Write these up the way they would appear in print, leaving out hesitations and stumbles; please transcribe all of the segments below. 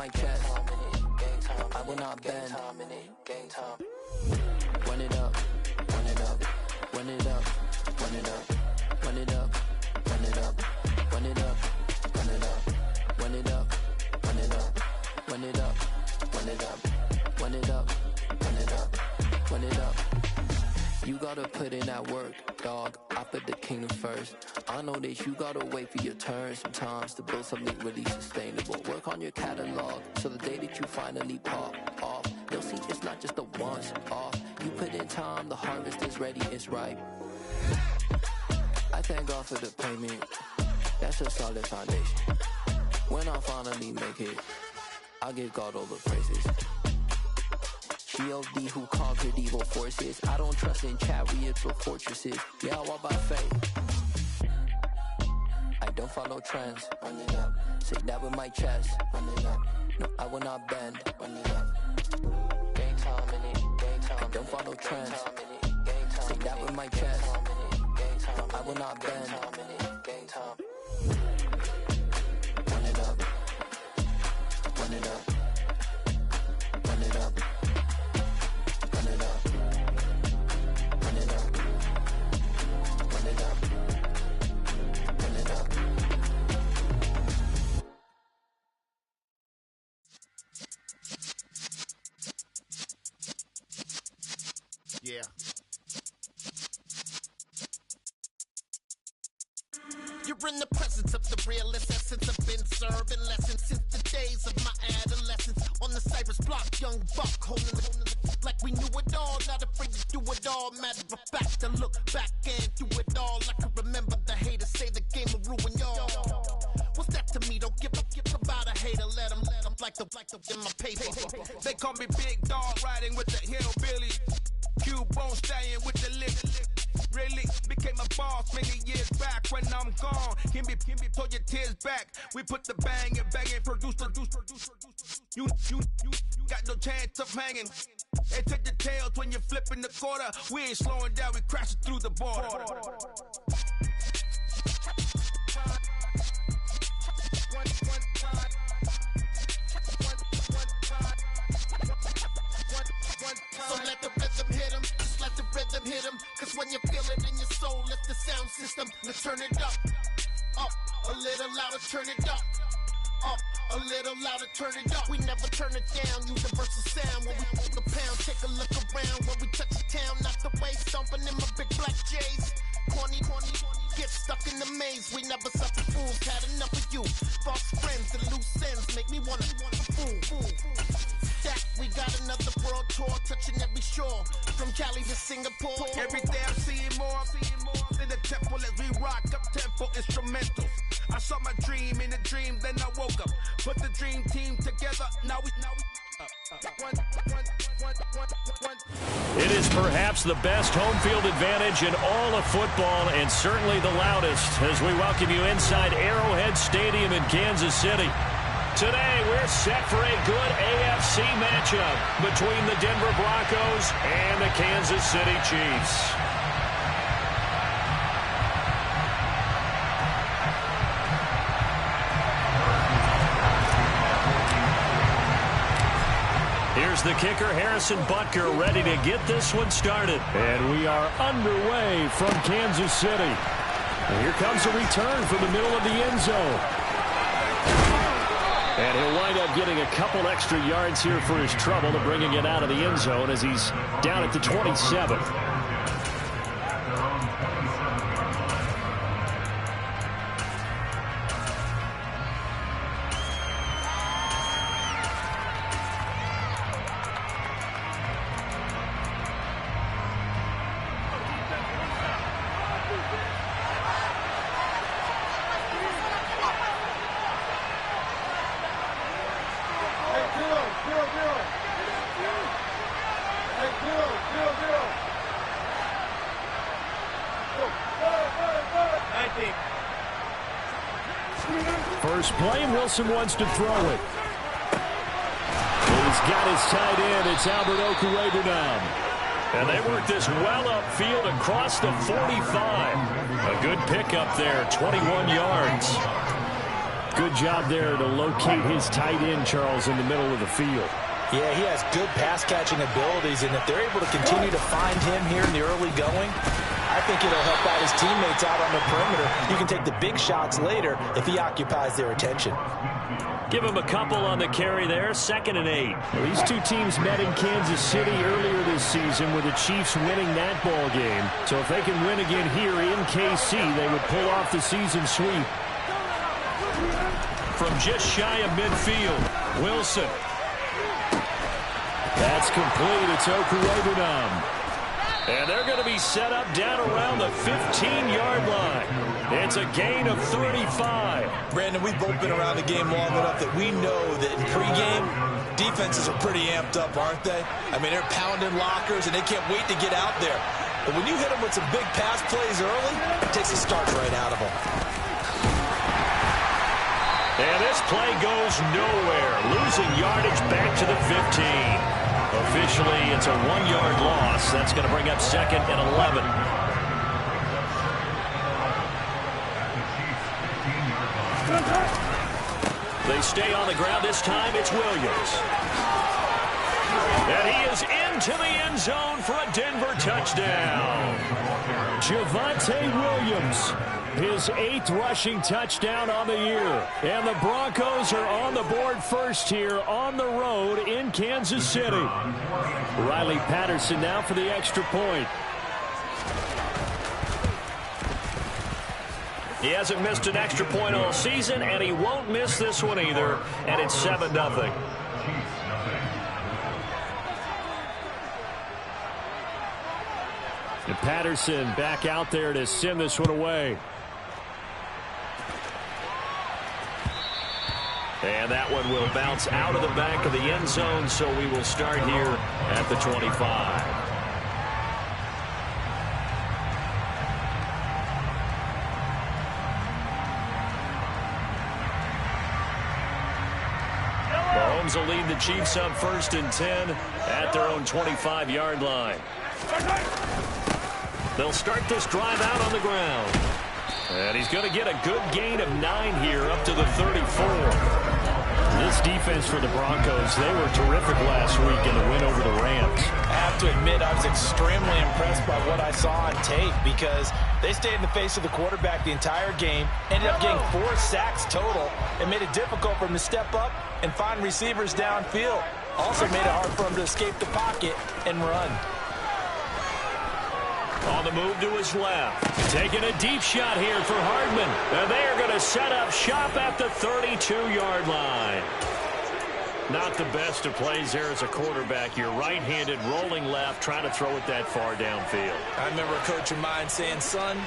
my chest. I will not bend. Run it up, run it up, run it up, run it up, run it up, run it up, run it up, run it up, run it up, run it up, run it up, run it up, run it up, run it up, run it up. You gotta put in that work, dog. I put the kingdom first. I know that you gotta wait for your turn sometimes to build something really sustainable. Work on your catalog, so the day that you finally pop off, they'll see it's not just a once off. You put in time, the harvest is ready, it's ripe. I thank God for the payment, that's a solid foundation. When I finally make it, I give God all the praises. G.O.D. who conquered evil forces. I don't trust in chariots or fortresses. Yeah, I walk by faith. I don't follow trends. Run it up. Say that with my chest. Run it up. No, I will not bend. Run it up. Gang time in it. Gang time. I don't follow trends. Say that with my chest. I will not bend. Gang time. Run it up. Run it up. Run it up. Run it up. Run it up. Run it up. Run it up. Yeah. You're in the presence of the realest essence. I've been serving lessons since the days of my adolescence. On the Cypress block, young buck holding the like we knew it all, not afraid to do it all. Matter of fact, to look back and do it all. I can remember the haters say the game will ruin y'all. What's that to me? Don't give about a hater. Let them like the in my paper. They call me Big Dog, riding with the hillbillies. Q-Bone staying with the lick. Really became a boss many years back. When I'm gone, can be pull your tears back. We put the bang and produce. You got no chance of hanging. They take the tails when you're flipping the quarter. We ain't slowing down, we crashing through the border. So let the rhythm hit him, just let the rhythm hit him. Cause when you feel it in your soul, lift the sound system. Let's turn it up, a little louder, turn it up, a little louder, turn it up. We never turn it down, universal sound. When we pull the pound, take a look around. When we touch the town, not the way, stomping in my big black J's. Corny, get stuck in the maze. We never suffer fools, had enough of you. False friends and loose ends make me wanna fool. That we got another world tour, touching every shore, from Cali to Singapore. Every day I'm seeing more in the temple as we rock up tempo instrumentals. I saw my dream in a dream, then I woke up. Put the dream team together, now we It is perhaps the best home field advantage in all of football, and certainly the loudest, as we welcome you inside Arrowhead Stadium in Kansas City. Today, we're set for a good AFC matchup between the Denver Broncos and the Kansas City Chiefs. Here's the kicker, Harrison Butker, ready to get this one started. And we are underway from Kansas City. And here comes a return from the middle of the end zone. And he'll wind up getting a couple extra yards here for his trouble to bringing it out of the end zone as he's down at the 27. First play, Wilson wants to throw it. He's got his tight end. It's Albert Okwuegbunam. And they work this well upfield across the 45. A good pickup there, 21 yards. Good job there to locate his tight end, Charles, in the middle of the field. Yeah, he has good pass-catching abilities, and if they're able to continue to find him here in the early going, I think it'll help out his teammates out on the perimeter. You can take the big shots later if he occupies their attention. Give him a couple on the carry there, 2nd and 8. Well, these two teams met in Kansas City earlier this season with the Chiefs winning that ball game. So if they can win again here in KC, they would pull off the season sweep. From just shy of midfield, Wilson. That's complete. It's Okuwebunam. And they're going to be set up down around the 15-yard line. It's a gain of 35. Brandon, we've both been around the game long enough that we know that in pregame, defenses are pretty amped up, aren't they? I mean, they're pounding lockers, and they can't wait to get out there. But when you hit them with some big pass plays early, it takes the starch right out of them. And this play goes nowhere. Losing yardage back to the 15. Officially, it's a 1-yard loss. That's going to bring up 2nd and 11. They stay on the ground this time. It's Williams. And he is into the end zone for a Denver touchdown. Javonte Williams, his 8th rushing touchdown on the year. And the Broncos are on the board first here on the road in Kansas City. Riley Patterson now for the extra point. He hasn't missed an extra point all season, and he won't miss this one either. And it's 7-0. And Patterson back out there to send this one away. And that one will bounce out of the back of the end zone, so we will start here at the 25. Mahomes will lead the Chiefs up 1st and 10 at their own 25-yard line. They'll start this drive out on the ground. And he's going to get a good gain of 9 here up to the 34. This defense for the Broncos, they were terrific last week in the win over the Rams. I have to admit, I was extremely impressed by what I saw on tape because they stayed in the face of the quarterback the entire game, ended up getting 4 sacks total, and made it difficult for him to step up and find receivers downfield. Also made it hard for him to escape the pocket and run. On the move to his left. Taking a deep shot here for Hardman. And they are going to set up shop at the 32-yard line. Not the best of plays there as a quarterback. You're right-handed, rolling left, trying to throw it that far downfield. I remember a coach of mine saying, son,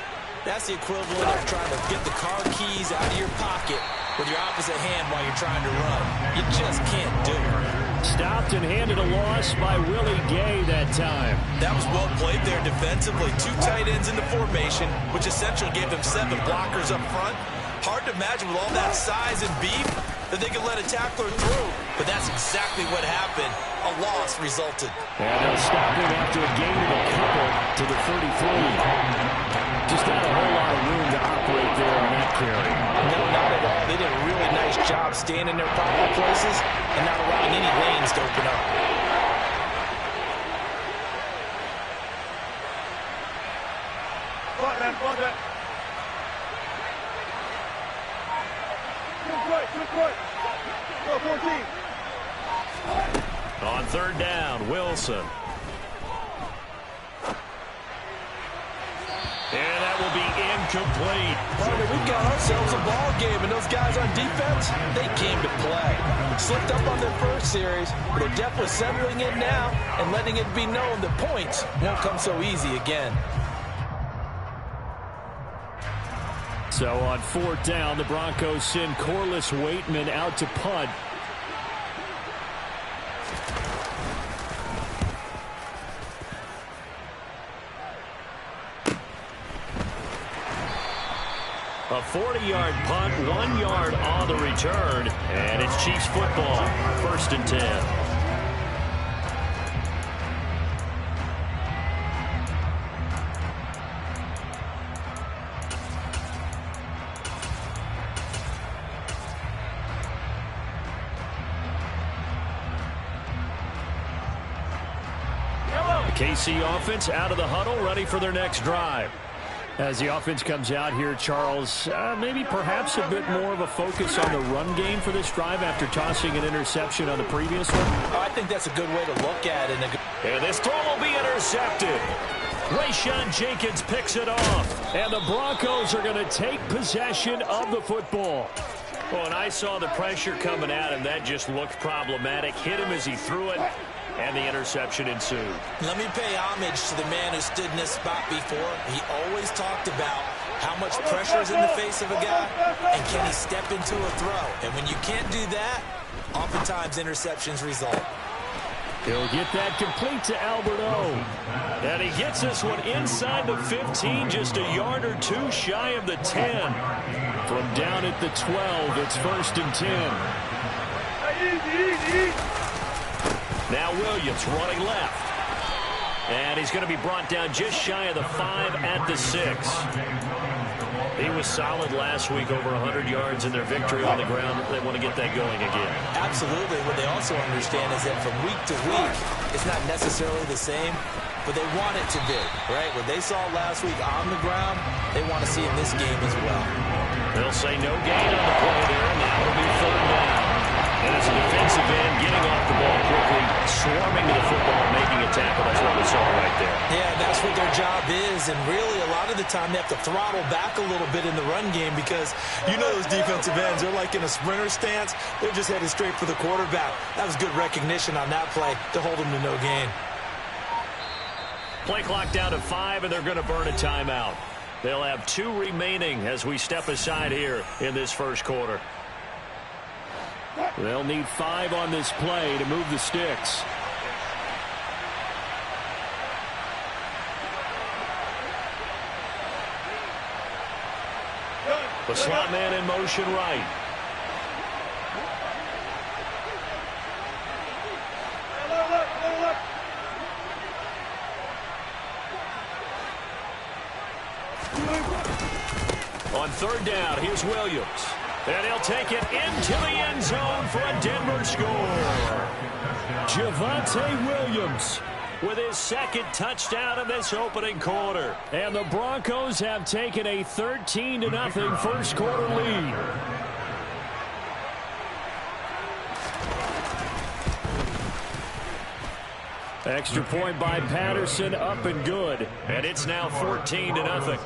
that's the equivalent of trying to get the car keys out of your pocket with your opposite hand while you're trying to run. You just can't do it. Stopped and handed a loss by Willie Gay that time. That was well played there defensively. 2 tight ends in the formation, which essentially gave them 7 blockers up front. Hard to imagine with all that size and beef that they could let a tackler through. But that's exactly what happened. A loss resulted. And they'll stop him after a gain of a couple to the 33. Just not a whole lot of room to operate there on that carry. No, not at all. They did a really nice job staying in their proper places and not allowing any lanes to open up. On 3rd down, Wilson. And that will be incomplete. Partner, we've got ourselves a ball game, and those guys on defense, they came to play. Slipped up on their first series, but they're definitely settling in now and letting it be known that points won't come so easy again. So on 4th down, the Broncos send Corliss Waitman out to punt. A 40-yard punt, 1 yard on the return, and it's Chiefs football, 1st and 10. KC offense out of the huddle, ready for their next drive. As the offense comes out here, Charles, maybe perhaps a bit more of a focus on the run game for this drive after tossing an interception on the previous one? I think that's a good way to look at it. And this throw will be intercepted. Rayshawn Jenkins picks it off. And the Broncos are going to take possession of the football. Well, and I saw the pressure coming at him. That just looked problematic. Hit him as he threw it. And the interception ensued. Let me pay homage to the man who stood in this spot before. He always talked about how much pressure is in the face of a guy, and can he step into a throw. And when you can't do that, oftentimes interceptions result. He'll get that complete to Alberto. And he gets this one inside the 15, just a yard or two shy of the 10. From down at the 12, it's 1st and 10. Now Williams running left. And he's going to be brought down just shy of the 5 at the 6. He was solid last week, over 100 yards in their victory on the ground. They want to get that going again. Absolutely. What they also understand is that from week to week, it's not necessarily the same, but they want it to be, right? What they saw last week on the ground, they want to see in this game as well. They'll say no gain on the play there. Now it'll be 3rd down. And it's a defensive end getting off the ball quickly, swarming to the football, making a tackle. That's what we saw right there. Yeah, that's what their job is. And really, a lot of the time, they have to throttle back a little bit in the run game because you know those defensive ends, they're like in a sprinter stance. They're just headed straight for the quarterback. That was good recognition on that play to hold them to no gain. Play clock down to 5, and they're going to burn a timeout. They'll have 2 remaining as we step aside here in this first quarter. They'll need 5 on this play to move the sticks. The slot man in motion right. On 3rd down, here's Williams. And he'll take it into the end zone for a Denver score. Javonte Williams with his 2nd touchdown of this opening quarter. And the Broncos have taken a 13-0 first quarter lead. Extra point by Patterson, up and good. And it's now 14-0.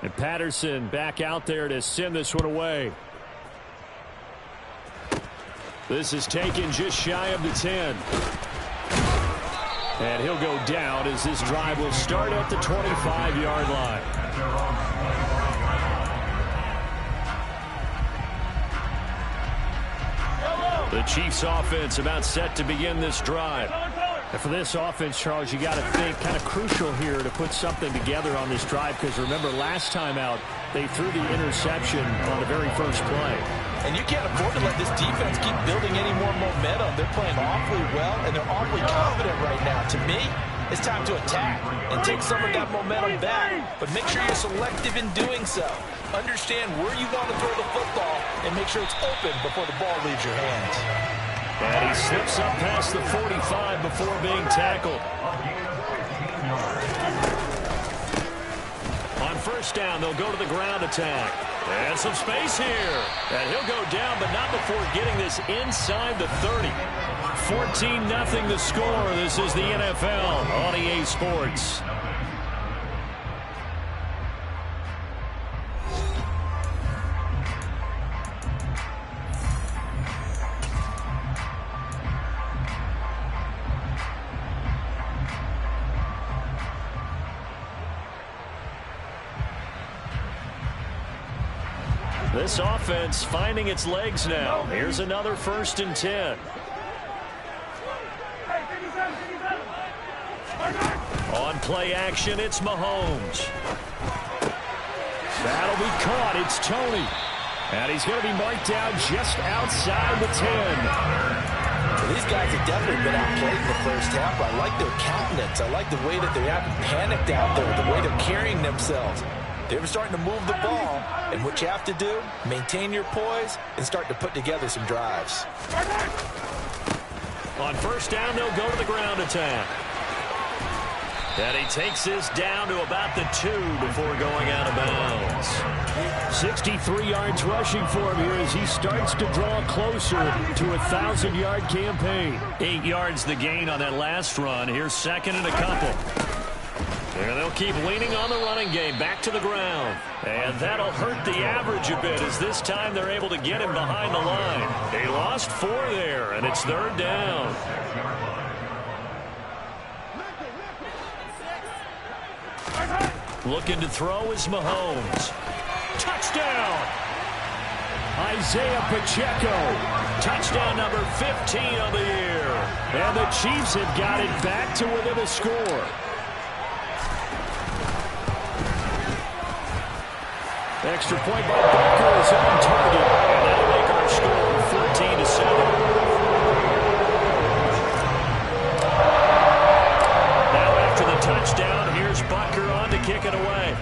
And Patterson back out there to send this one away. This is taken just shy of the 10. And he'll go down as this drive will start at the 25-yard line. The Chiefs offense about set to begin this drive. And for this offense, Charles, you got to think kind of crucial here to put something together on this drive because remember last time out they threw the interception on the very first play. And you can't afford to let this defense keep building any more momentum. They're playing awfully well, and they're awfully confident right now. To me, it's time to attack and take some of that momentum back. But make sure you're selective in doing so. Understand where you want to throw the football and make sure it's open before the ball leaves your hands. And he slips up past the 45 before being tackled. On 1st down, they'll go to the ground attack. And some space here. And he'll go down, but not before getting this inside the 30. 14-0 the score. This is the NFL on EA Sports. This offense finding its legs now. Here's another 1st and 10. On play action, it's Mahomes. That'll be caught. It's Tony. And he's going to be marked down just outside the 10. Well, these guys have definitely been outplayed in the first half. I like their countenance. I like the way that they haven't panicked out there, the way they're carrying themselves. They were starting to move the ball, and what you have to do, maintain your poise and start to put together some drives. On first down, they'll go to the ground attack. And he takes this down to about the 2 before going out of bounds. 63 yards rushing for him here as he starts to draw closer to a 1,000-yard campaign. 8 yards the gain on that last run. Here's second and a couple. And they'll keep leaning on the running game. Back to the ground. And that'll hurt the average a bit as this time they're able to get him behind the line. They lost 4 there, and it's third down. Looking to throw is Mahomes. Touchdown! Isaiah Pacheco. Touchdown number 15 of the year. And the Chiefs have got it back to within a score. Extra point by Butker is on target. And that'll make our score 14-7. Now after the touchdown, here's Butker on to kick it away.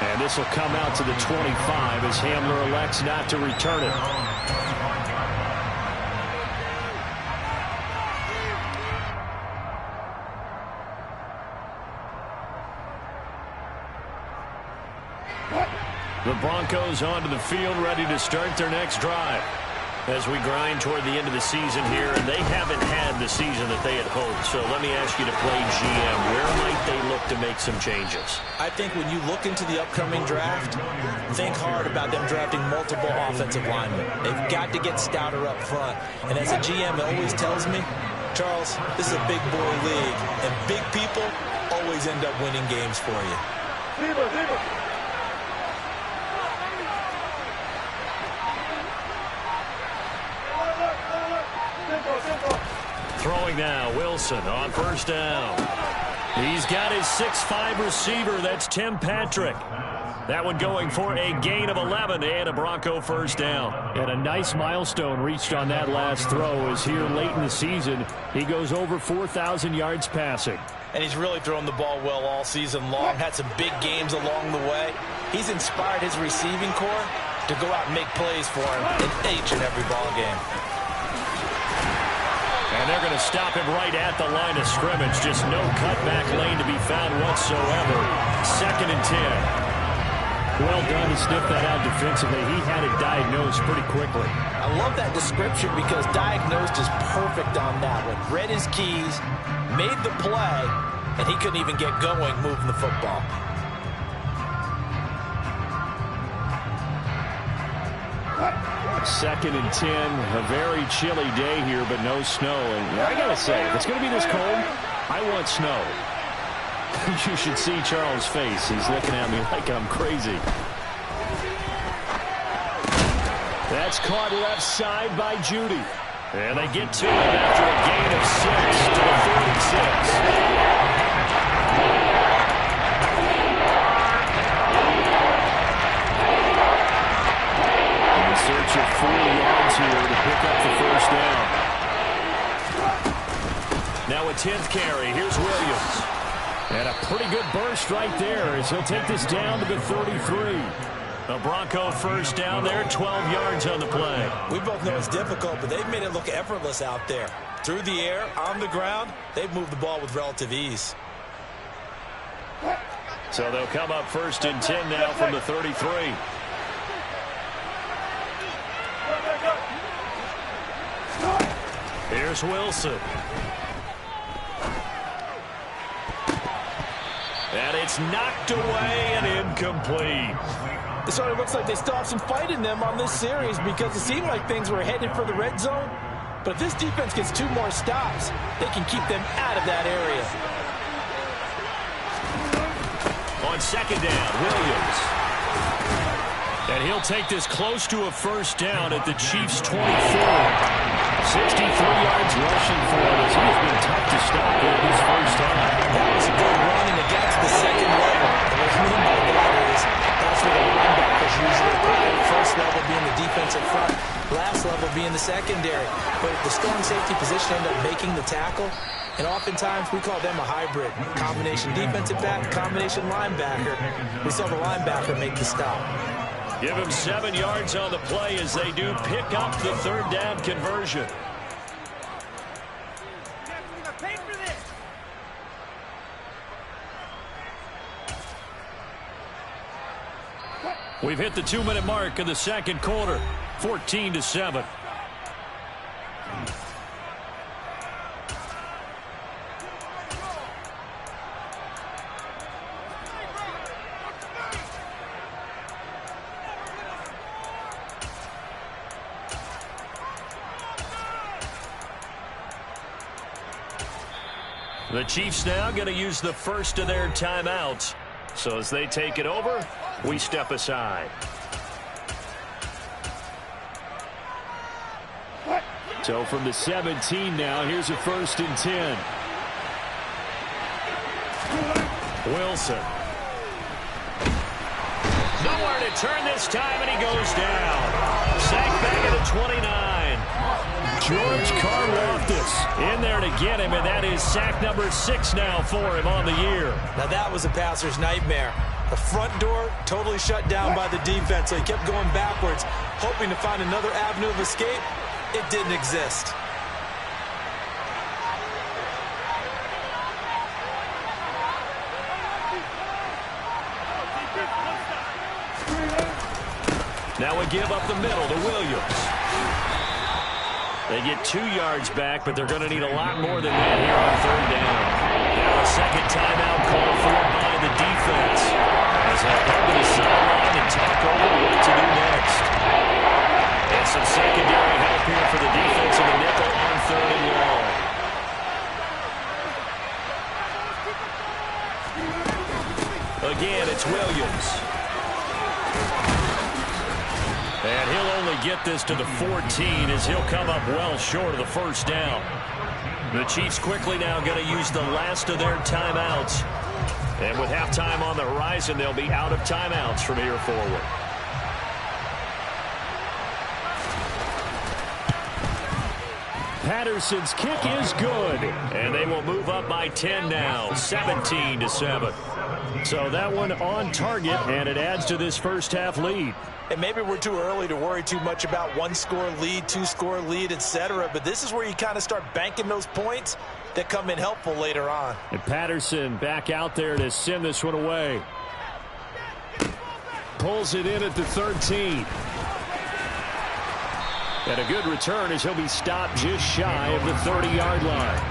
And this will come out to the 25 as Hamler elects not to return it. The Broncos onto the field, ready to start their next drive. As we grind toward the end of the season here, and they haven't had the season that they had hoped. So let me ask you to play GM. Where might they look to make some changes? I think when you look into the upcoming draft, think hard about them drafting multiple offensive linemen. They've got to get stouter up front. And as a GM, it always tells me, Charles, this is a big boy league, and big people always end up winning games for you. Throwing now, Wilson on first down. He's got his 6'5" receiver. That's Tim Patrick. That one going for a gain of 11 and a Bronco first down. And a nice milestone reached on that last throw as here late in the season, he goes over 4,000 yards passing. And he's really thrown the ball well all season long. Had some big games along the way. He's inspired his receiving corps to go out and make plays for him in each and every ball game. And they're going to stop him right at the line of scrimmage. Just no cutback lane to be found whatsoever. 2nd and 10. Well done to sniff that out defensively. He had it diagnosed pretty quickly. I love that description because diagnosed is perfect on that one. Read his keys, made the play, and he couldn't even get going moving the football. Second and 10, a very chilly day here, but no snow. And I got to say, if it's going to be this cold, I want snow. You should see Charles' face. He's looking at me like I'm crazy. That's caught left side by Judy. And they get to it after a gain of 6 to the 36. Search of 4 yards here to pick up the first down. Now a 10th carry. Here's Williams. And a pretty good burst right there as he'll take this down to the 33. A Bronco first down there, 12 yards on the play. We both know it's difficult, but they've made it look effortless out there. Through the air, on the ground, they've moved the ball with relative ease. So they'll come up 1st and 10 now from the 33. Here's Wilson. And it's knocked away and incomplete. It sort of looks like they still have some fight in them on this series because it seemed like things were headed for the red zone. But if this defense gets 2 more stops, they can keep them out of that area. On 2nd down, Williams. And he'll take this close to a first down at the Chiefs' 24. 63 yards rushing for him as he has been tough to stop in his first half. That was a good run, and it got to the 2nd level. And what I mean by that is that's where the linebackers usually play. First level being the defensive front, last level being the secondary. But if the strong safety position ended up making the tackle, And oftentimes we call them a hybrid. Combination defensive back, combination linebacker. We saw the linebacker make the stop. Give him 7 yards on the play as they do pick up the 3rd down conversion. We've hit the 2-minute mark of the 2nd quarter, 14-7. The Chiefs now going to use the first of their timeouts. So as they take it over, we step aside. So from the 17 now, here's a 1st and 10. Wilson. Nowhere to turn this time, and he goes down. Sacked back at the 29. George Karlaftis in there to get him, and that is sack number 6 now for him on the year. Now that was a passer's nightmare. The front door totally shut down by the defense, so he kept going backwards, hoping to find another avenue of escape. It didn't exist. Now we give up the middle to Williams. They get 2 yards back, but they're going to need a lot more than that here on 3rd down. Now a second timeout called for by the defense, as they come to the sideline and talk over what to do next. And some secondary help here for the defense in the nickel on 3rd and long. Again, it's Williams. And he'll only get this to the 14 as he'll come up well short of the 1st down. The Chiefs quickly now going to use the last of their timeouts. And with halftime on the horizon, they'll be out of timeouts from here forward. Patterson's kick is good. And they will move up by 10 now, 17-7. So that one on target, and it adds to this first half lead. And maybe we're too early to worry too much about 1-score lead, 2-score lead, etc. But this is where you kind of start banking those points that come in helpful later on. And Patterson back out there to send this one away. Pulls it in at the 13. And a good return as he'll be stopped just shy of the 30-yard line.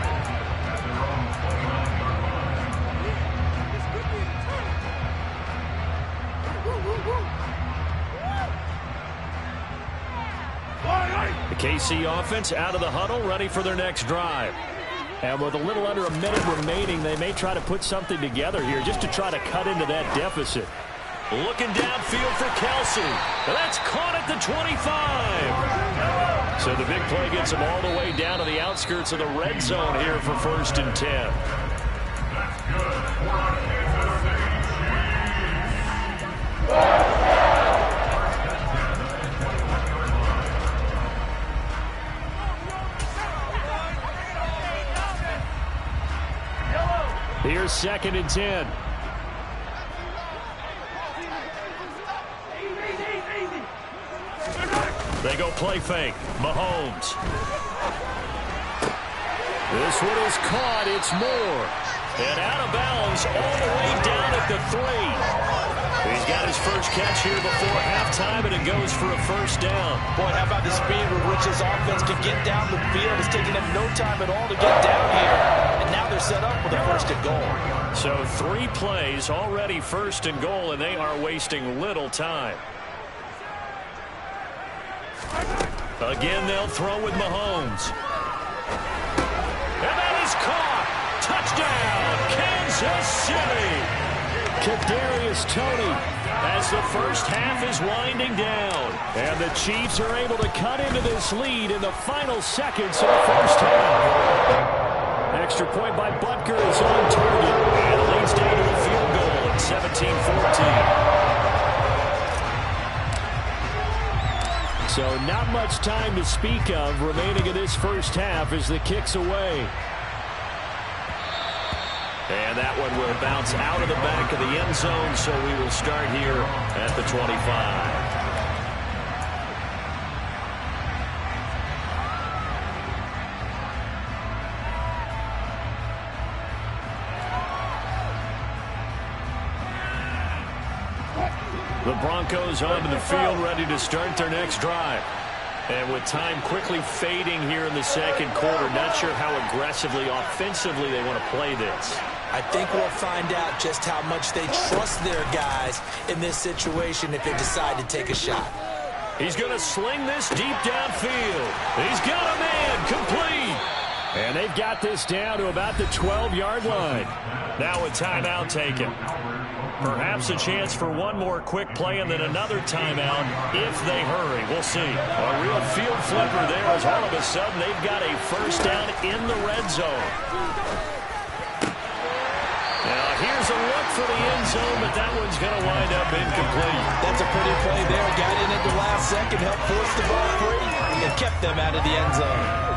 The KC offense out of the huddle, ready for their next drive. And with a little under a minute remaining, they may try to put something together here just to try to cut into that deficit. Looking downfield for Kelsey. That's caught at the 25. So the big play gets him all the way down to the outskirts of the red zone here for 1st and 10. Here's 2nd and 10. They go play fake. Mahomes. This one is caught. It's Moore. And out of bounds all the way down at the 3. He's got his first catch here before halftime, and it goes for a 1st down. Boy, how about the speed with which his offense can get down the field? It's taking them no time at all to get down here. And now they're set up with a 1st and goal. So 3 plays already 1st and goal, and they are wasting little time. Again, they'll throw with Mahomes. And that is caught. Touchdown, Kansas City. Kadarius Toney as the first half is winding down. And the Chiefs are able to cut into this lead in the final seconds of the first half. Extra point by Butker is on target. And it leads down to a field goal at 17-14. So not much time to speak of remaining in this first half as the kick's away. And that one will bounce out of the back of the end zone, so we will start here at the 25. The Broncos onto the field, ready to start their next drive. And with time quickly fading here in the second quarter, not sure how aggressively, offensively they want to play this. I think we'll find out just how much they trust their guys in this situation if they decide to take a shot. He's going to sling this deep downfield. He's got a man, complete. And they've got this down to about the 12-yard line. Now a timeout taken. Perhaps a chance for one more quick play and then another timeout if they hurry. We'll see. A real field flipper there as all of a sudden they've got a first down in the red zone. Now here's a look for the end zone, but that one's going to wind up incomplete. That's a pretty play there. Got in at the last second, helped force the ball free, and kept them out of the end zone.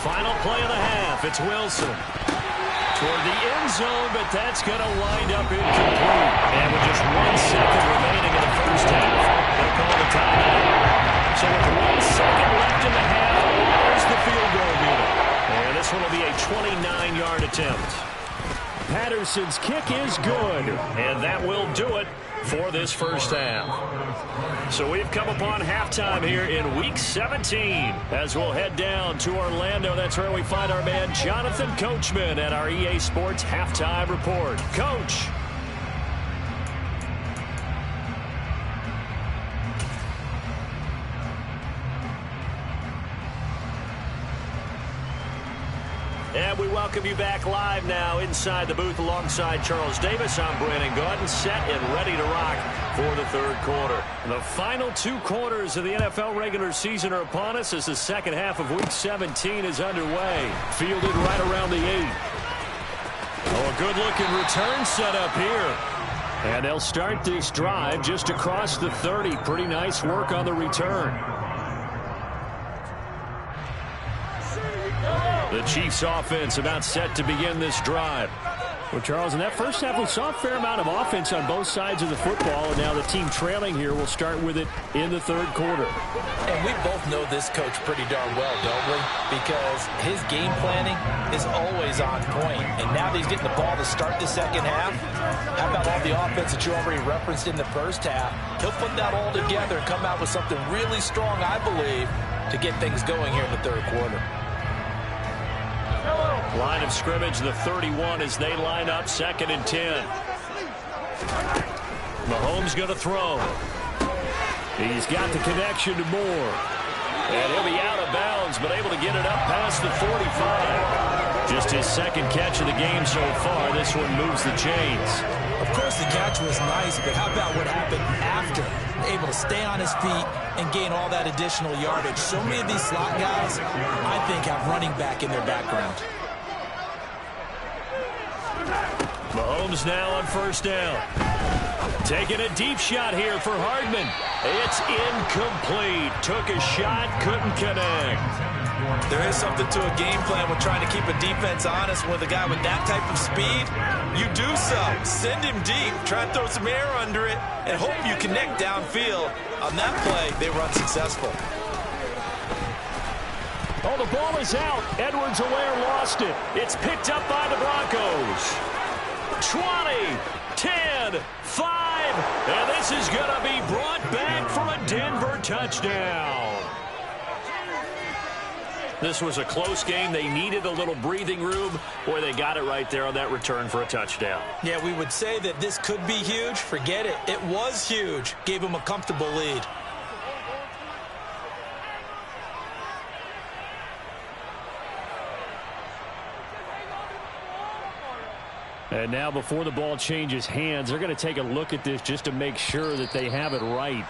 Final play of the half. It's Wilson toward the end zone, but that's going to wind up incomplete. And with just 1 second remaining in the first half, they'll call the timeout. So with 1 second left in the half, there's the field goal unit. And this one will be a 29-yard attempt. Patterson's kick is good, and that will do it for this first half. So we've come upon halftime here in Week 17 as we'll head down to Orlando. That's where we find our man Jonathan Coachman at our EA Sports Halftime Report. Coach. And we welcome you back live now inside the booth alongside Charles Davis. I'm Brandon Gaudin, set and ready to rock for the third quarter. The final 2 quarters of the NFL regular season are upon us as the second half of Week 17 is underway. Fielded right around the 8. Oh, a good-looking return set up here. And they'll start this drive just across the 30. Pretty nice work on the return. The Chiefs offense about set to begin this drive. Well, Charles, in that first half, we saw a fair amount of offense on both sides of the football, and now the team trailing here will start with it in the third quarter. And we both know this coach pretty darn well, don't we? Because his game planning is always on point. And now that he's getting the ball to start the second half, how about all the offense that you already referenced in the first half? He'll put that all together and come out with something really strong, I believe, to get things going here in the third quarter. Line of scrimmage, the 31 as they line up, 2nd and 10. Mahomes going to throw. He's got the connection to Moore. And he'll be out of bounds, but able to get it up past the 45. Just his second catch of the game so far. This one moves the chains. Of course, the catch was nice, but how about what happened after? Able to stay on his feet and gain all that additional yardage. So many of these slot guys, I think, have running back in their background. Mahomes now on first down. Taking a deep shot here for Hardman. It's incomplete. Took a shot, couldn't connect. There is something to a game plan when trying to keep a defense honest with a guy with that type of speed. You do so. Send him deep. Try and throw some air under it and hope you connect downfield. On that play, they were unsuccessful. Oh, the ball is out. Edwards-Helaire lost it. It's picked up by the Broncos. 20, 10, 5, and this is going to be brought back for a Denver touchdown. This was a close game. They needed a little breathing room. Boy, they got it right there on that return for a touchdown. Yeah, we would say that this could be huge. Forget it. It was huge. Gave them a comfortable lead. And now before the ball changes hands, they're going to take a look at this just to make sure that they have it right.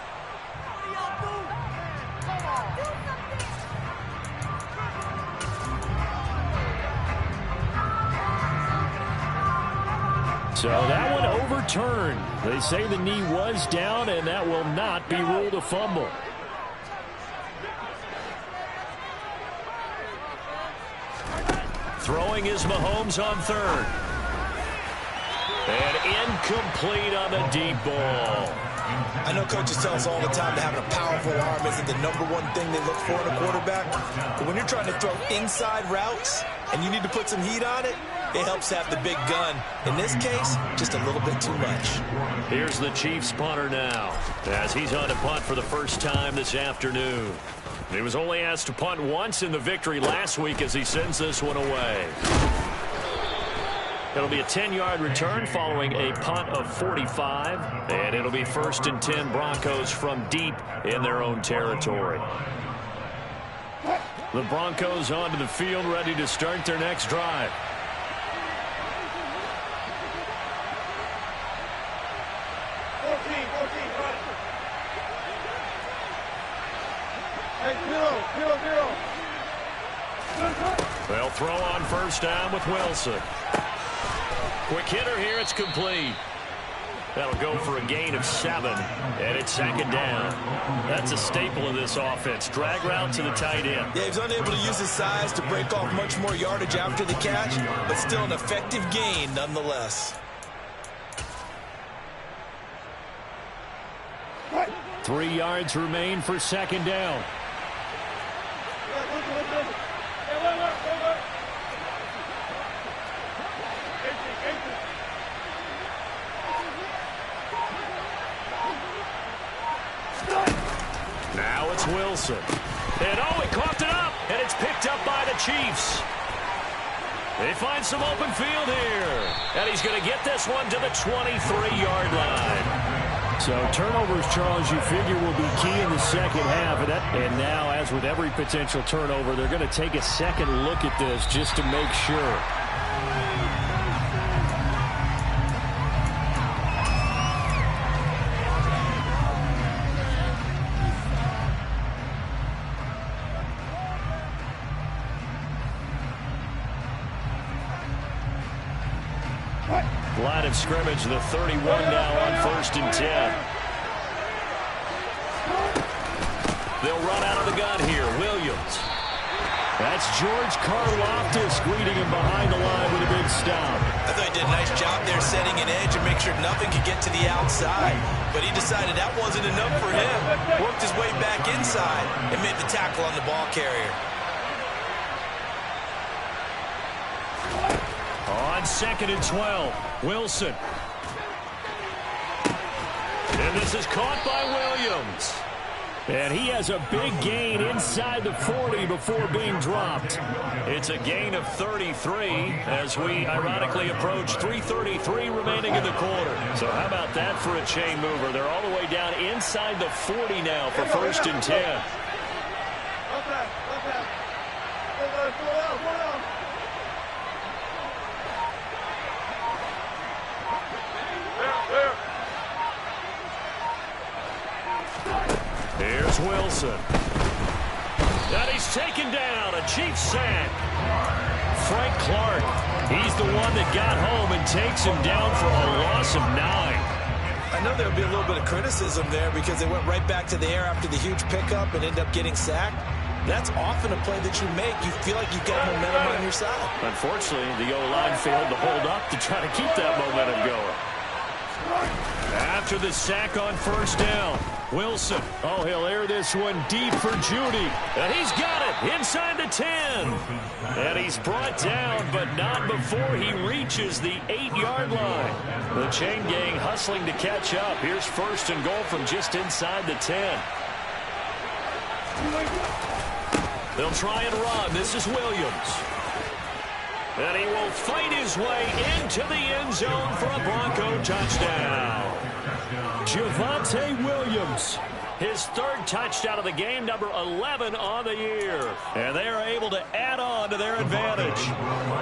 So that one overturned. They say the knee was down, and that will not be ruled a fumble. Throwing is Mahomes on third. And incomplete on the deep ball. I know coaches tell us all the time that having a powerful arm isn't the number one thing they look for in a quarterback. But when you're trying to throw inside routes and you need to put some heat on it, it helps have the big gun. In this case, just a little bit too much. Here's the Chiefs punter now, as he's on to punt for the first time this afternoon. He was only asked to punt once in the victory last week as he sends this one away. It'll be a 10-yard return following a punt of 45, and it'll be 1st and 10 Broncos from deep in their own territory. The Broncos onto the field, ready to start their next drive. They'll throw on first down with Wilson. Quick hitter here, it's complete. That'll go for a gain of 7, and it's 2nd down. That's a staple of this offense. Drag route to the tight end. Yeah, he's unable to use his size to break off much more yardage after the catch, but still an effective gain nonetheless. 3 yards remain for 2nd down. Now it's Wilson. And he coughed it up, and it's picked up by the Chiefs. They find some open field here. And he's going to get this one to the 23-yard line. So turnovers, Charles, you figure will be key in the second half. And now, as with every potential turnover, they're going to take a second look at this just to make sure. Line of scrimmage, the 31 now on 1st and 10. They'll run out of the gun here. Williams. That's George Karlaftis greeting him behind the line with a big stop. I thought he did a nice job there setting an edge and make sure nothing could get to the outside. But he decided that wasn't enough for him. Worked his way back inside and made the tackle on the ball carrier. On 2nd and 12, Wilson. And this is caught by Williams. And he has a big gain inside the 40 before being dropped. It's a gain of 33 as we ironically approach 3:33 remaining in the quarter. So how about that for a chain mover? They're all the way down inside the 40 now for 1st and 10. Here's Wilson. And he's taken down. A Chiefs sack. Frank Clark. He's the one that got home and takes him down for a loss of 9. I know there'll be a little bit of criticism there because they went right back to the air after the huge pickup and ended up getting sacked. That's often a play that you make. You feel like you've got momentum on your side. Unfortunately, the O-line failed to hold up to try to keep that momentum going. After the sack on 1st down, Wilson. Oh, he'll air this one deep for Judy. And he's got it inside the 10. And he's brought down, but not before he reaches the 8-yard line. The chain gang hustling to catch up. Here's 1st and goal from just inside the 10. They'll try and run. This is Williams. And he will fight his way into the end zone for a Bronco touchdown. Javonte Williams, his 3rd touchdown of the game, number 11 on the year. And they are able to add on to their advantage.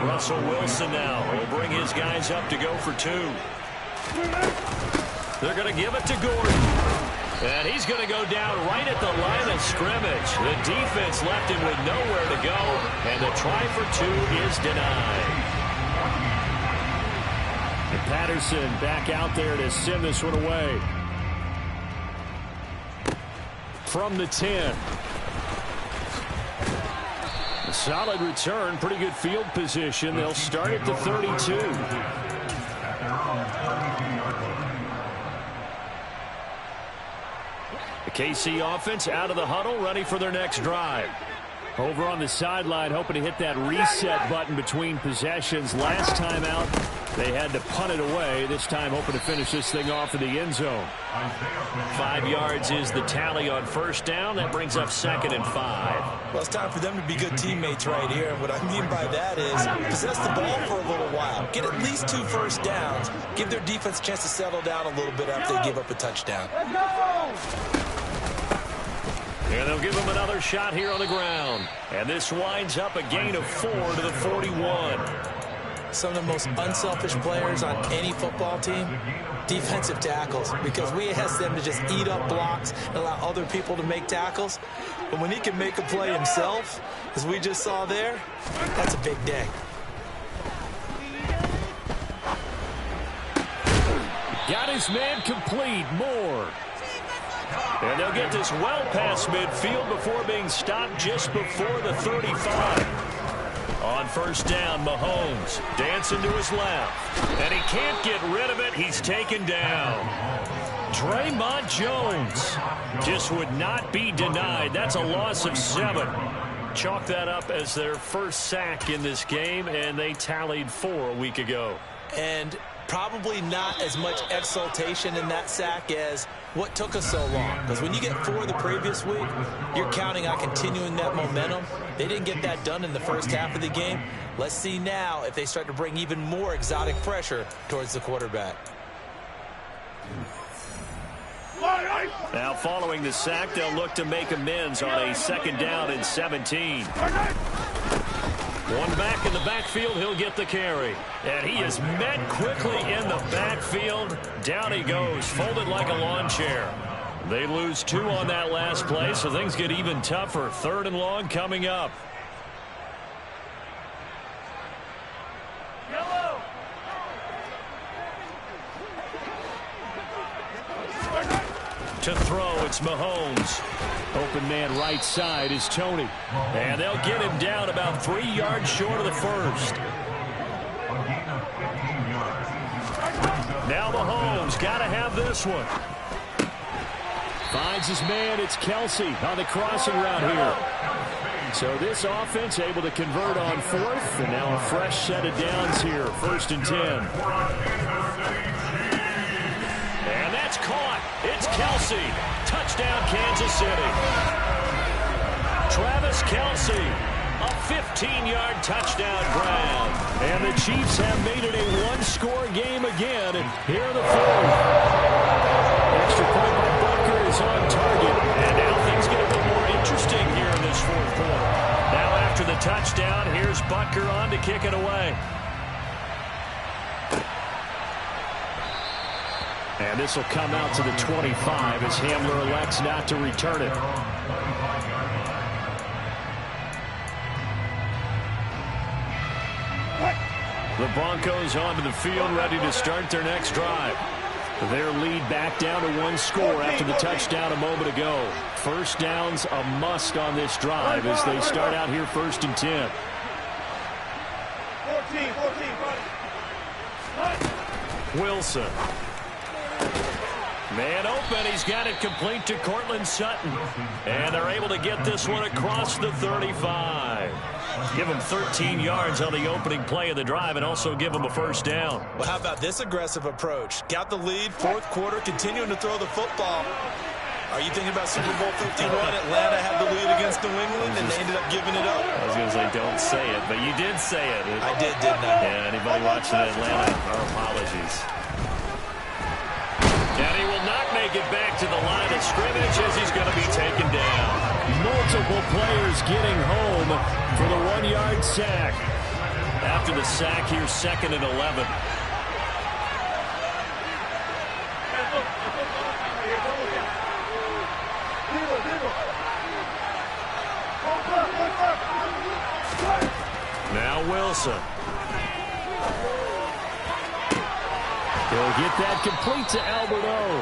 Russell Wilson now will bring his guys up to go for 2. They're going to give it to Gordon. And he's going to go down right at the line of scrimmage. The defense left him with nowhere to go. And the try for 2 is denied. And Patterson back out there to send this one away. From the 10. Solid return, pretty good field position. They'll start at the 32. The KC offense out of the huddle, ready for their next drive. Over on the sideline, hoping to hit that reset button between possessions. Last time out, they had to punt it away. This time, hoping to finish this thing off in the end zone. 5 yards is the tally on first down. That brings up 2nd and 5. Well, it's time for them to be good teammates right here. And what I mean by that is possess the ball for a little while. Get at least 2 first downs. Give their defense a chance to settle down a little bit after they give up a touchdown. And they'll give him another shot here on the ground. And this winds up a gain of 4 to the 41. Some of the most unselfish players on any football team, defensive tackles, because we ask them to just eat up blocks and allow other people to make tackles. But when he can make a play himself, as we just saw there, that's a big day. Got his man complete. Moore. And they'll get this well past midfield before being stopped just before the 35. On first down, Mahomes dancing to his left. And he can't get rid of it. He's taken down. Draymond Jones just would not be denied. That's a loss of 7. Chalk that up as their first sack in this game, and they tallied 4 a week ago. And probably not as much exultation in that sack as what took us so long. Because when you get 4 the previous week, you're counting on continuing that momentum. They didn't get that done in the first half of the game. Let's see now if they start to bring even more exotic pressure towards the quarterback. Now following the sack, they'll look to make amends on a 2nd down and 17. One back in the backfield, he'll get the carry. And he is met quickly in the backfield. Down he goes, folded like a lawn chair. They lose 2 on that last play, so things get even tougher. 3rd and long coming up. To throw, it's Mahomes. Open man right side is Tony. And they'll get him down about 3 yards short of the first. Now Mahomes got to have this one. Finds his man. It's Kelsey on the crossing route here. So this offense able to convert on 4th. And now a fresh set of downs here. 1st and 10. And that's caught. It's Kelsey. Touchdown, Kansas City. Travis Kelsey, a 15-yard touchdown grab. And the Chiefs have made it a 1-score game again here in the 4th. Extra point by Butker is on target. And now things get a bit more interesting here in this 4th quarter. Now after the touchdown, here's Butker on to kick it away. And this will come out to the 25 as Hamler elects not to return it. The Broncos onto the field, ready to start their next drive. Their lead back down to 1 score after the touchdown a moment ago. First down's a must on this drive as they start out here 1st and 10. 14, Wilson. Man open, he's got it complete to Cortland Sutton. And they're able to get this one across the 35. Give him 13 yards on the opening play of the drive and also give him a first down. Well, how about this aggressive approach? Got the lead, 4th quarter, continuing to throw the football. Are you thinking about Super Bowl 51? Atlanta had the lead against New England, and they ended up giving it up. I was going to say, don't say it, but you did say it. I did, didn't I? Yeah, anybody watching Atlanta, our apologies. And he will not make it back to the line of scrimmage as he's going to be taken down. Multiple players getting home for the 1-yard sack. After the sack, here's 2nd and 11. Now Wilson. He'll get that complete to Albert O.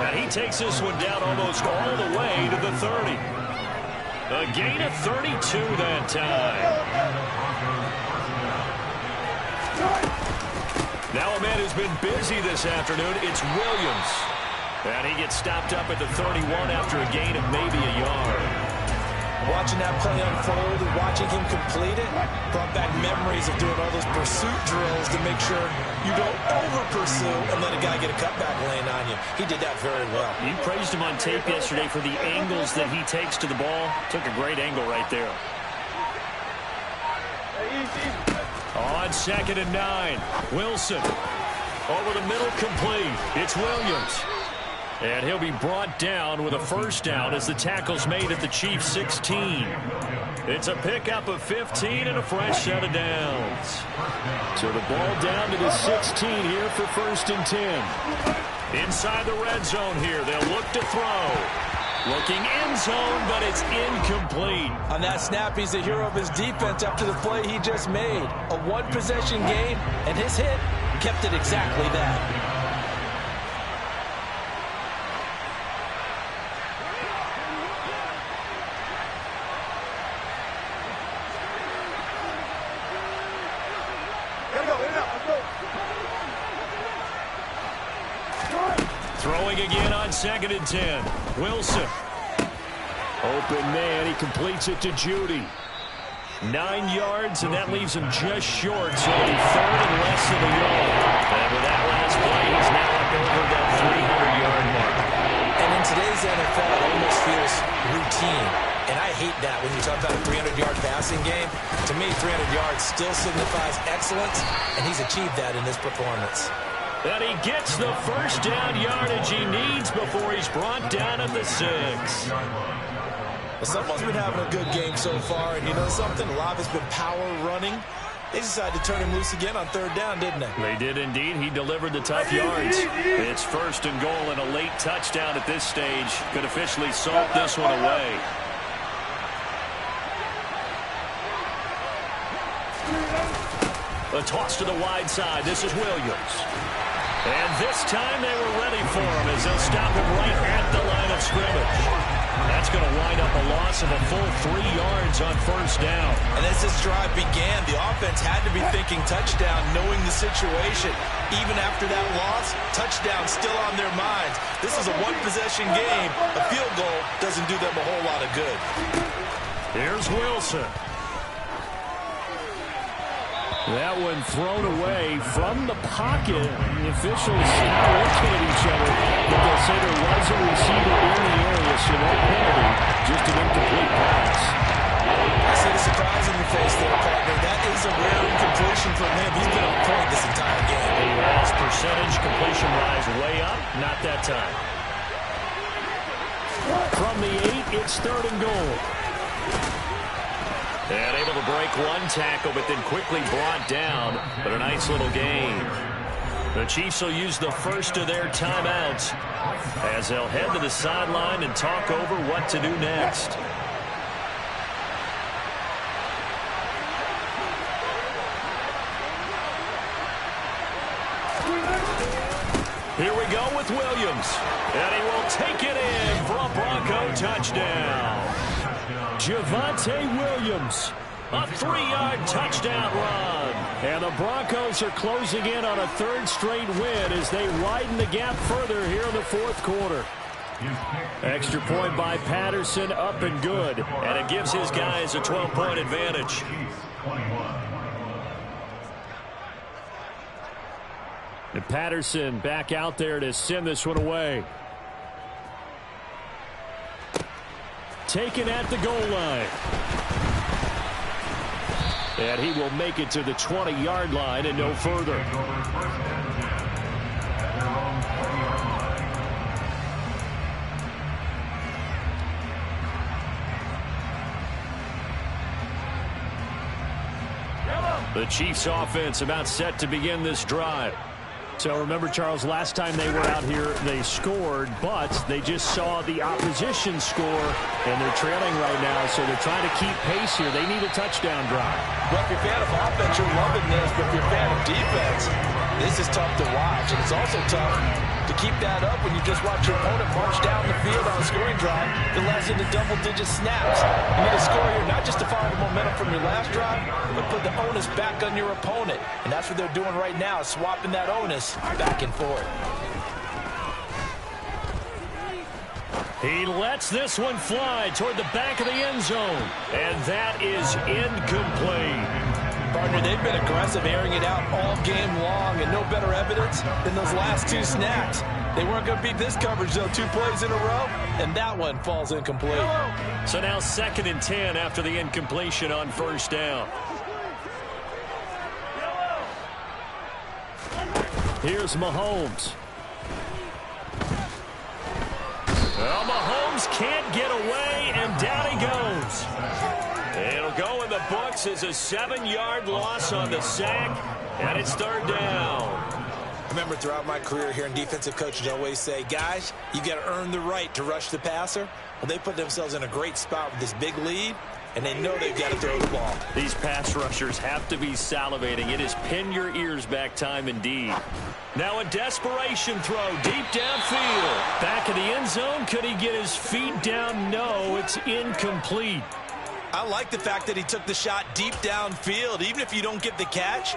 And he takes this one down almost all the way to the 30. A gain of 32 that time. Now a man who's been busy this afternoon, it's Williams. And he gets stopped up at the 31 after a gain of maybe a yard. Watching that play unfold and watching him complete it brought back memories of doing all those pursuit drills to make sure you don't over-pursue and let a guy get a cutback lane on you. He did that very well. You praised him on tape yesterday for the angles that he takes to the ball. Took a great angle right there. On 2nd and 9, Wilson. Over the middle, complete. It's Williams. And he'll be brought down with a first down as the tackle's made at the Chiefs' 16. It's a pickup of 15 and a fresh set of downs. So the ball down to the 16 here for 1st and 10. Inside the red zone here, they'll look to throw. Looking end zone, but it's incomplete. On that snap, he's the hero of his defense after the play he just made. A one-possession game, and his hit kept it exactly that. Throwing again on 2nd and 10. Wilson. Open man. He completes it to Judy. 9 yards, and that leaves him just short. So it'll be 3rd and less than a yard. And with that last play, he's now up over that 300-yard mark. And in today's NFL, it almost feels routine. And I hate that when you talk about a 300-yard passing game. To me, 300 yards still signifies excellence, and he's achieved that in this performance. And he gets the first down yardage he needs before he's brought down at the 6. Well, someone's been having a good game so far, and you know something? A lot of it's been power running. They decided to turn him loose again on 3rd down, didn't they? They did indeed. He delivered the tough yards. It's 1st and goal, and a late touchdown at this stage could officially salt this one away. A toss to the wide side. This is Williams. And this time they were ready for him as they'll stop him right at the line of scrimmage. That's going to wind up a loss of a full 3 yards on 1st down. And as this drive began, the offense had to be thinking touchdown, knowing the situation. Even after that loss, touchdown still on their minds. This is a one-possession game. A field goal doesn't do them a whole lot of good. Here's Wilson. That one thrown away from the pocket. The officials now looking at each other, but they'll say there was a receiver in the area, so no penalty, just an incomplete pass. I see the surprise in your face there, partner. That is a rare incompletion from him. He's been on point this entire game. His percentage completion-wise way up, not that time. From the 8, it's 3rd and goal. And able to break one tackle, but then quickly brought down. But a nice little gain. The Chiefs will use the first of their timeouts as they'll head to the sideline and talk over what to do next. Here we go with Williams. And he will take it in for a Bronco touchdown. Javonte Williams, a 3-yard touchdown run. And the Broncos are closing in on a 3rd straight win as they widen the gap further here in the 4th quarter. Extra point by Patterson, up and good. And it gives his guys a 12-point advantage. And Patterson back out there to send this one away. Taken at the goal line. And he will make it to the 20-yard line and no further. The Chiefs offense about set to begin this drive. So remember, Charles, last time they were out here, they scored, but they just saw the opposition score, and they're trailing right now, so they're trying to keep pace here. They need a touchdown drive. Well, if you're a fan of offense, you're loving this, but if you're a fan of defense, This is tough to watch, and it's also tough to keep that up when you just watch your opponent march down the field on a scoring drive that lasts into double-digit snaps. You need to score here not just to follow the momentum from your last drive, but put the onus back on your opponent. And that's what they're doing right now, swapping that onus back and forth. He lets this one fly toward the back of the end zone, and that is incomplete. Partner, they've been aggressive, airing it out all game long, and no better evidence than those last two snaps. They weren't going to beat this coverage, though, 2 plays in a row, and that one falls incomplete. So now 2nd and 10 after the incompletion on first down. Here's Mahomes. Well, Mahomes can't get away, and down he goes. It'll go in the books as a 7-yard loss on the sack, and it's 3rd down. Remember, throughout my career here in defensive coaching, I always say, guys, you got to earn the right to rush the passer. Well, they put themselves in a great spot with this big lead, and they know they've got to throw the ball. These pass rushers have to be salivating. It is pin your ears back time indeed. Now a desperation throw deep downfield. Back of the end zone. Could he get his feet down? No, it's incomplete. I like the fact that he took the shot deep downfield. Even if you don't get the catch,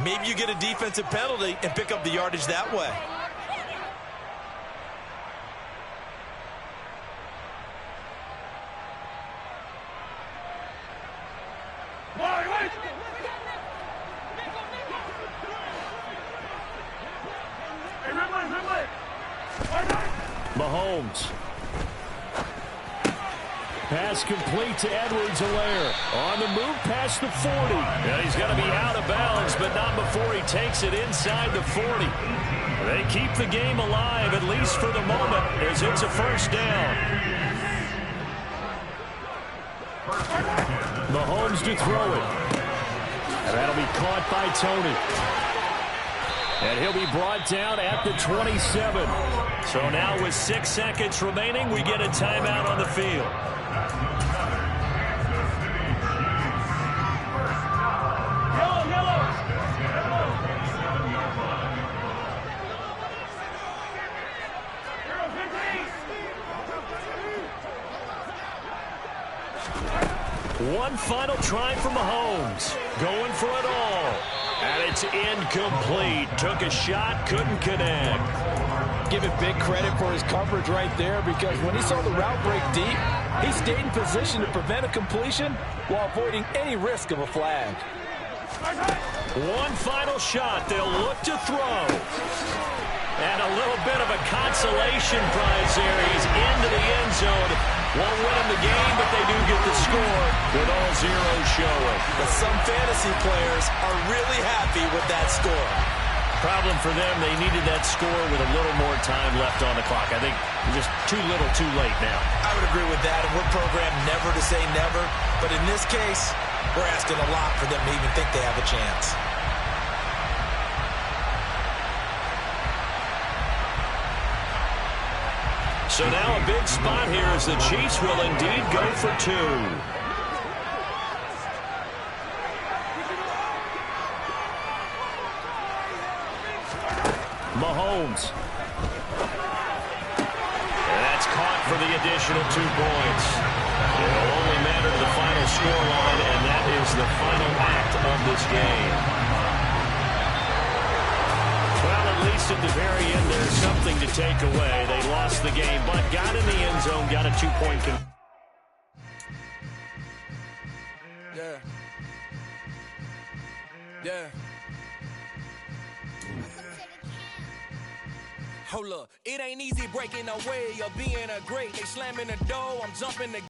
maybe you get a defensive penalty and pick up the yardage that way. Mahomes. Pass complete to Edwards-Helaire. On the move past the 40. And he's going to be out of bounds, but not before he takes it inside the 40. They keep the game alive, at least for the moment, as it's a first down. Mahomes to throw it. And that'll be caught by Tony. And he'll be brought down at the 27. So now with 6 seconds remaining, we get a timeout on the field. One final try for Mahomes. Going for it all. And it's incomplete. Took a shot, couldn't connect. Give it big credit for his coverage right there, because when he saw the route break deep, he stayed in position to prevent a completion while avoiding any risk of a flag. One final shot. They'll look to throw. And a little bit of a consolation prize there. He's into the end zone. Won't win him the game, but they do get the score with all zeros showing. But some fantasy players are really happy with that score. Problem for them, they needed that score with a little more time left on the clock. I think just too little, too late now. I would agree with that, and we're programmed never to say never. But in this case, we're asking a lot for them to even think they have a chance. So now a big spot here as the Chiefs will indeed go for 2. Mahomes. And that's caught for the additional 2 points. It'll only matter to the final scoreline, and that is the final act of this game. Well, at least at the very end, there's something to take away. They lost the game, but got in the end zone, got a 2-point conversion. Yeah. Hold up, it ain't easy breaking away or being a great. They slamming the door, I'm jumping the